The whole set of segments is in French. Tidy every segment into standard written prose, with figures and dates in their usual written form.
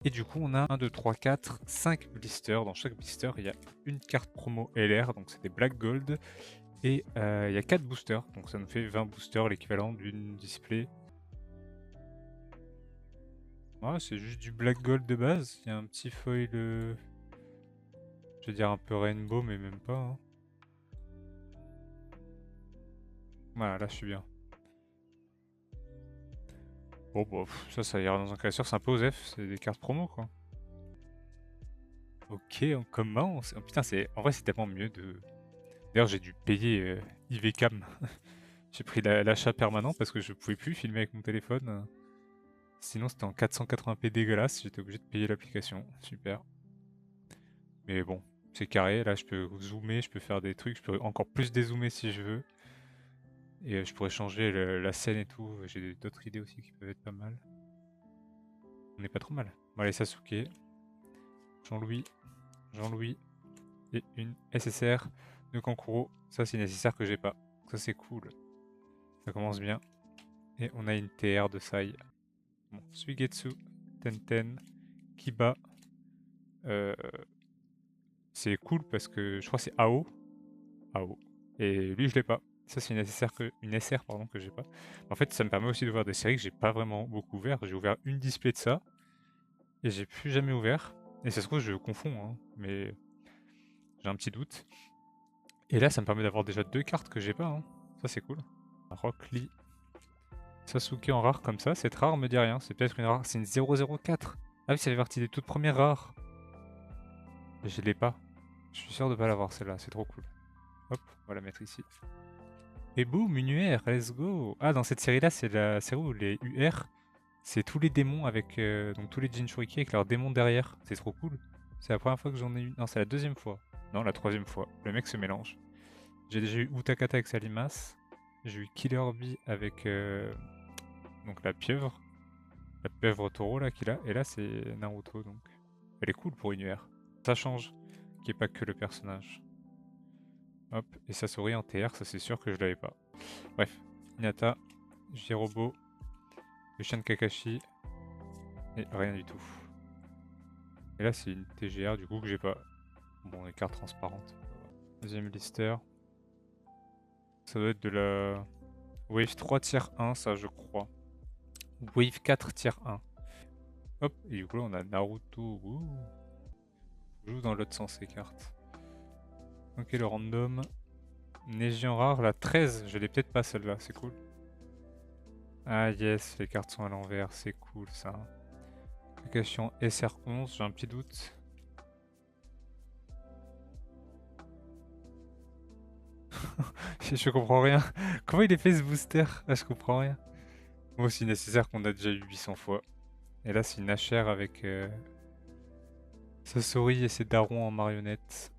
Et du coup, on a 1, 2, 3, 4, 5 blisters. Dans chaque blister, il y a une carte promo LR, donc c'est des Black Gold. Et il y a 4 boosters, donc ça nous fait 20 boosters, l'équivalent d'une display. Ah, c'est juste du Black Gold de base. Il y a un petit foil, je vais dire un peu rainbow, mais même pas. Hein. Voilà, là je suis bien. Bon, bah, ça ira dans un classeur, c'est un peu OSEF, c'est des cartes promo quoi. Ok, on commence. Oh, putain, en vrai, c'est tellement mieux de. D'ailleurs, j'ai dû payer IVCAM. J'ai pris l'achat permanent parce que je pouvais plus filmer avec mon téléphone. Sinon, c'était en 480p dégueulasse, j'étais obligé de payer l'application. Super. Mais bon, c'est carré, là je peux zoomer, je peux faire des trucs, je peux encore plus dézoomer si je veux. Et je pourrais changer la scène et tout. J'ai d'autres idées aussi qui peuvent être pas mal. On n'est pas trop mal. Bon, allez, Sasuke, Jean-Louis, Jean-Louis, et une SSR de Kankuro. Ça, c'est nécessaire que j'ai pas. Ça, c'est cool. Ça commence bien. Et on a une TR de Sai. Bon, Suigetsu, Tenten, Kiba. Euh, c'est cool parce que je crois que c'est AO. AO. Et lui, je l'ai pas. Ça, c'est une SR pardon, que j'ai pas. En fait, ça me permet aussi d'ouvrir des séries que j'ai pas vraiment beaucoup ouvert. J'ai ouvert une display de ça. Et j'ai plus jamais ouvert. Et ça se trouve, je confonds, hein, mais j'ai un petit doute. Et là, ça me permet d'avoir déjà 2 cartes que j'ai pas. Hein. Ça, c'est cool. Rock Lee. Sasuke en rare comme ça, cette rare me dit rien. C'est peut-être une rare. C'est une 004. Ah oui, ça fait partie des toutes premières rares. Mais je l'ai pas. Je suis sûr de pas l'avoir celle-là, c'est trop cool. Hop, on va la mettre ici. Et boum, une UR, let's go. Ah, dans cette série-là, c'est la série où les UR, c'est tous les démons avec. Donc tous les Jinchuriki avec leurs démons derrière. C'est trop cool. C'est la première fois que j'en ai eu. Non, c'est la deuxième fois. Non, la troisième fois. Le mec se mélange. J'ai déjà eu Utakata avec sa limace. J'ai eu Killer Bee avec donc la pieuvre. La pieuvre taureau là qu'il a. Et là c'est Naruto donc. Elle est cool pour une UR. Ça change qu'il n'y ait pas que le personnage. Hop, et Sasori en TR, ça c'est sûr que je l'avais pas. Bref, Hinata, Jirobo, Yushan Kakashi, et rien du tout. Et là c'est une TGR du coup que j'ai pas. Bon, les cartes transparentes. Deuxième lister. Ça doit être de la Wave 3 tier 1, ça je crois. Wave 4 tier 1. Hop, et du coup là on a Naruto. Ouh. Je joue dans l'autre sens ces cartes. Ok, le random. Neji en rare, la 13, je l'ai peut-être pas celle-là, c'est cool. Ah yes, les cartes sont à l'envers, c'est cool ça. Kakashi en SR11, j'ai un petit doute. Je comprends rien. Comment il est fait ce booster? Ah, je comprends rien. Moi aussi nécessaire qu'on a déjà eu 800 fois. Et là c'est une HR avec Sasori et ses darons en marionnette.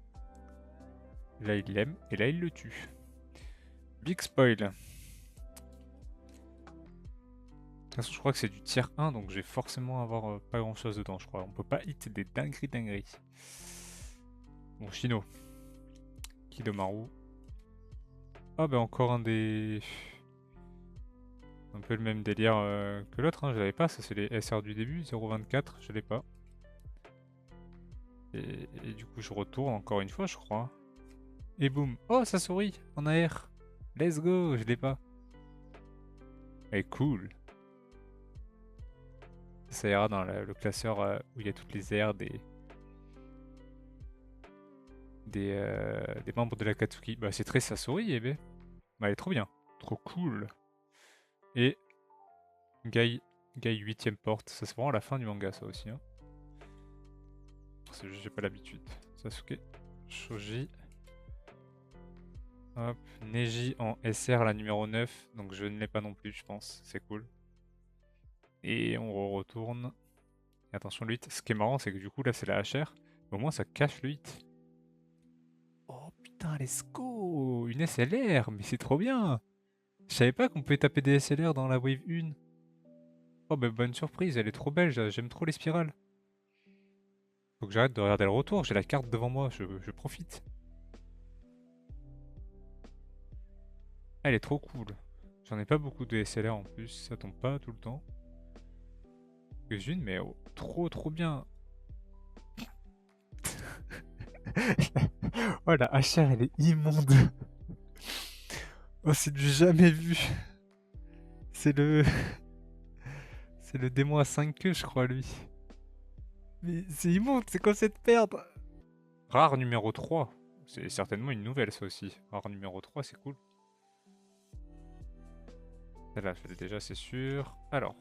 Là il l'aime, et là il le tue. Big spoil. De toute façon je crois que c'est du tier 1, donc je vais forcément avoir pas grand chose dedans je crois. On peut pas hit des dingueries. Bon, Shino. Kidomaru. Ah bah encore un des... Un peu le même délire que l'autre, hein. Je l'avais pas, ça c'est les SR du début, 0,24, je l'ai pas. Et du coup je retourne encore une fois je crois. Et boum. Oh ça sourit en AR. Let's go, je l'ai pas. Et cool. Ça ira dans le classeur où il y a toutes les airs des membres de la Katsuki. Bah c'est très Sasori, eh ben. Bah elle est trop bien. Trop cool. Et Guy 8ème porte. Ça c'est vraiment la fin du manga ça aussi. Hein. C'est juste j'ai pas l'habitude. Sasuke. Shoji. Hop. Neji en SR la numéro 9. Donc je ne l'ai pas non plus je pense. C'est cool. Et on retourne. Et attention le 8. Ce qui est marrant c'est que du coup là c'est la HR. Au moins ça cache le 8. Oh putain, let's go! Une SLR, mais c'est trop bien! Je savais pas qu'on pouvait taper des SLR dans la Wave 1. Oh bah bonne surprise, elle est trop belle, j'aime trop les spirales. Faut que j'arrête de regarder le retour, j'ai la carte devant moi, je profite. Elle est trop cool. J'en ai pas beaucoup de SLR en plus, ça tombe pas tout le temps. quelques-unes, mais oh, trop bien. Oh la HR, elle est immonde. Oh, c'est du jamais vu. C'est le... C'est le démon à 5 queues, je crois, lui. Mais c'est immonde, c'est quoi cette perdre? Rare numéro 3. C'est certainement une nouvelle, ça aussi. Rare numéro 3, c'est cool. Celle-là, je l'ai déjà, c'est sûr. Alors.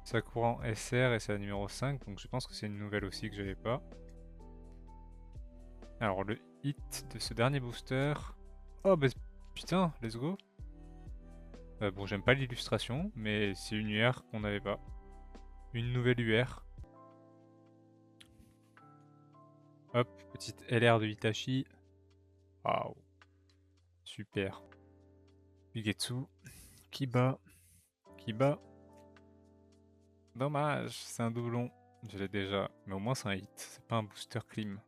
Sakura en SR et c'est la numéro 5, donc je pense que c'est une nouvelle aussi que j'avais pas. Alors, le hit de ce dernier booster. Oh, bah putain, let's go. Bon, j'aime pas l'illustration, mais c'est une UR qu'on n'avait pas. Une nouvelle UR. Hop, petite LR de Hitachi. Waouh. Super. Bigetsu. Kiba. Kiba. Dommage, c'est un doublon. Je l'ai déjà, mais au moins c'est un hit. C'est pas un booster clim.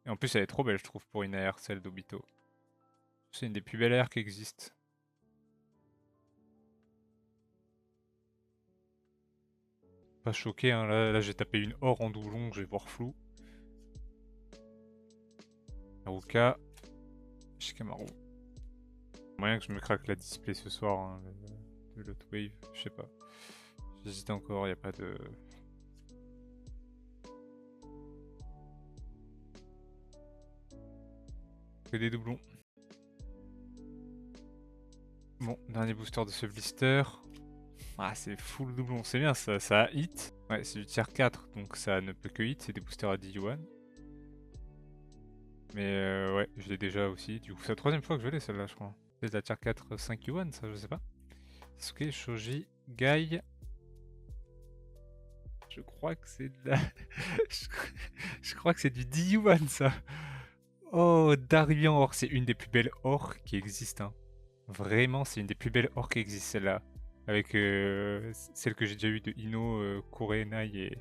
Et en plus, elle est trop belle, je trouve, pour une AR, celle d'Obito. C'est une des plus belles AR qui existent. Pas choqué, hein. Là j'ai tapé une or en doublon, je vais voir flou. Naruka. Shikamaru. Moyen que je me craque la display ce soir, hein, de l'autre wave, je sais pas. J'hésite encore, y a pas de... Que des doublons. Bon, dernier booster de ce blister. Ah, c'est full doublon, c'est bien, ça a hit. Ouais, c'est du tier 4, donc ça ne peut que hit, c'est des boosters à 10 yuan. Mais ouais, je l'ai déjà aussi. Du coup, c'est la troisième fois que je l'ai celle-là, je crois. C'est de la tier 4 5 yuan, ça, je sais pas. Sasuke, Shoji, Gai. Je crois que c'est de la... je crois que c'est du 10 yuan, ça. Oh, Darian Or, c'est une des plus belles ors qui existent. Hein. Vraiment, c'est une des plus belles ors qui existent, celle-là. Avec celle que j'ai déjà eue de Ino, Kurenai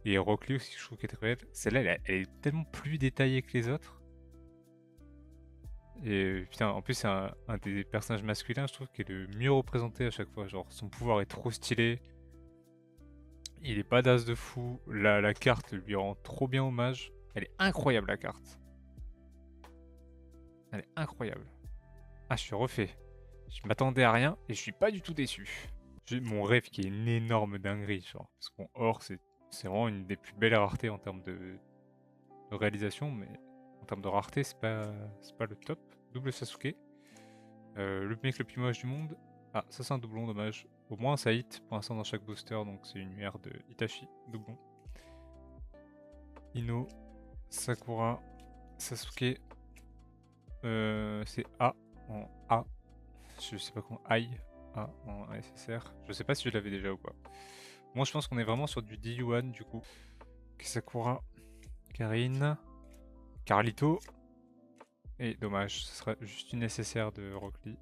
et Rock Lee aussi, je trouve qu'elle est très belle. Celle-là, elle est tellement plus détaillée que les autres. Et putain, en plus, c'est un des personnages masculins, je trouve, qui est le mieux représenté à chaque fois. Genre, son pouvoir est trop stylé. Il est badass de fou. La carte lui rend trop bien hommage. Elle est incroyable, la carte. Elle est incroyable. Ah, je suis refait. Je m'attendais à rien et je suis pas du tout déçu. J'ai mon rêve qui est une énorme dinguerie, genre. Parce qu'en or, c'est vraiment une des plus belles raretés en termes de réalisation, mais en termes de rareté, c'est pas le top. Double Sasuke. Le mec le plus moche du monde. Ah, ça c'est un doublon, dommage. Au moins ça hit pour l'instant dans chaque booster, donc c'est une UR de Itachi, doublon. Ino, Sakura, Sasuke. C'est A en A. Je sais pas comment. Ai. A en SSR. Je sais pas si je l'avais déjà ou pas. Moi je pense qu'on est vraiment sur du D1 du coup. Sakura, Karine, Carlito. Et dommage, ce sera juste une SSR de Rock Lee.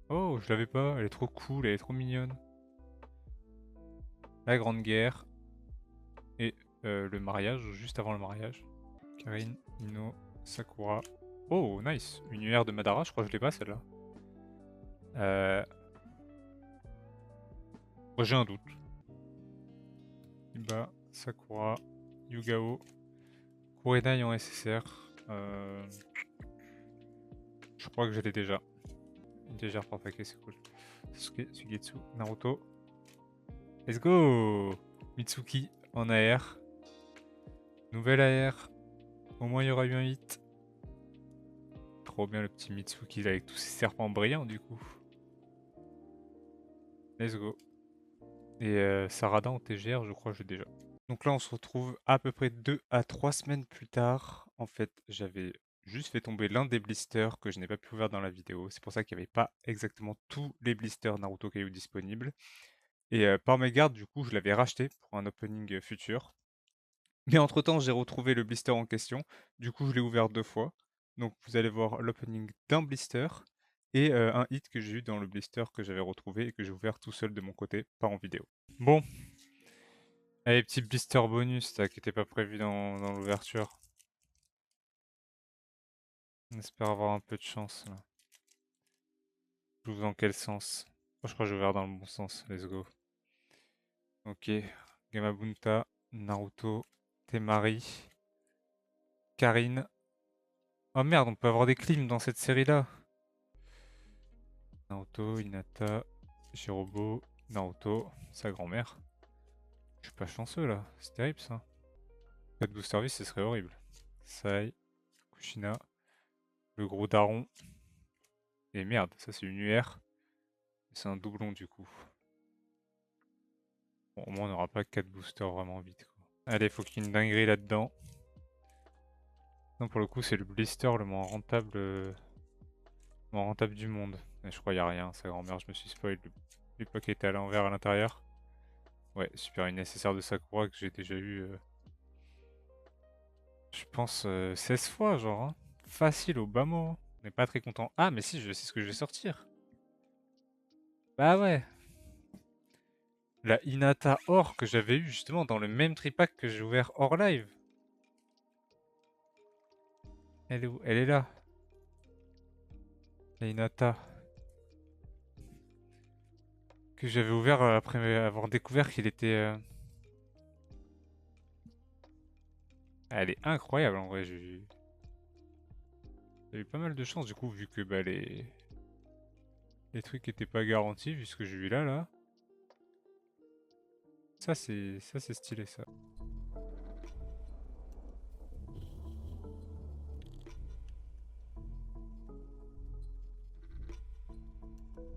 Oh, je l'avais pas, elle est trop cool, elle est trop mignonne. La Grande Guerre. Et le mariage, juste avant le mariage. Karine, Ino, Sakura. Oh, nice. Une UR de Madara, je crois que je l'ai pas celle-là. Moi j'ai un doute. Iba, Sakura, Yugao, Kurenai en SSR. Je crois que je l'ai déjà. Une légère par paquet, c'est cool. Sasuke, Sugetsu, Naruto. Let's go! Mitsuki en AR. Nouvelle AR. Au moins il y aura eu un hit. Trop bien le petit Mitsuki là, avec tous ses serpents brillants du coup. Let's go. Et Sarada en TGR, je crois que j'ai déjà. Donc là, on se retrouve à peu près 2 à 3 semaines plus tard. En fait, j'avais juste fait tomber l'un des blisters que je n'ai pas pu ouvrir dans la vidéo. C'est pour ça qu'il n'y avait pas exactement tous les blisters Naruto Kaiô disponibles. Et par mégarde, du coup, je l'avais racheté pour un opening futur. Mais entre-temps, j'ai retrouvé le blister en question. Du coup, je l'ai ouvert 2 fois. Donc vous allez voir l'opening d'un blister et un hit que j'ai eu dans le blister que j'avais retrouvé et que j'ai ouvert tout seul de mon côté, pas en vidéo. Bon, allez, petit blister bonus là, qui n'était pas prévu dans l'ouverture. On espère avoir un peu de chance là. J'ouvre dans quel sens? Oh, je crois que j'ai ouvert dans le bon sens, let's go. Ok. Gamabunta, Naruto, Temari, Karine. Oh merde, on peut avoir des clims dans cette série-là. Naruto, Hinata, Jirobo, Naruto, sa grand-mère. Je suis pas chanceux là, c'est terrible ça. Pas de booster vie, ce serait horrible. Sai, Kushina, le gros daron. Et merde, ça c'est une UR. C'est un doublon du coup. Bon, au moins on n'aura pas 4 boosters vraiment vite quoi. Allez, faut qu'il y ait une dinguerie là-dedans. Non, pour le coup, c'est le blister le moins rentable du monde. Mais je crois qu'il n'y a rien, sa grand-mère, je me suis spoil. Le paquet était à l'envers à l'intérieur. Ouais, super une nécessaire de Sakura que j'ai déjà eu, je pense, 16 fois, genre. Hein. Facile au bas mot. On n'est pas très content. Ah, mais si, je sais ce que je vais sortir. Bah ouais. La Hinata Or que j'avais eu justement dans le même tripack que j'ai ouvert hors live. Elle est où? Elle est là. La Hinata. Que j'avais ouvert après avoir découvert qu'il était... Elle est incroyable en vrai. J'ai eu pas mal de chance du coup vu que bah, les trucs étaient pas garantis vu ce que j'ai eu là. Ça c'est stylé ça.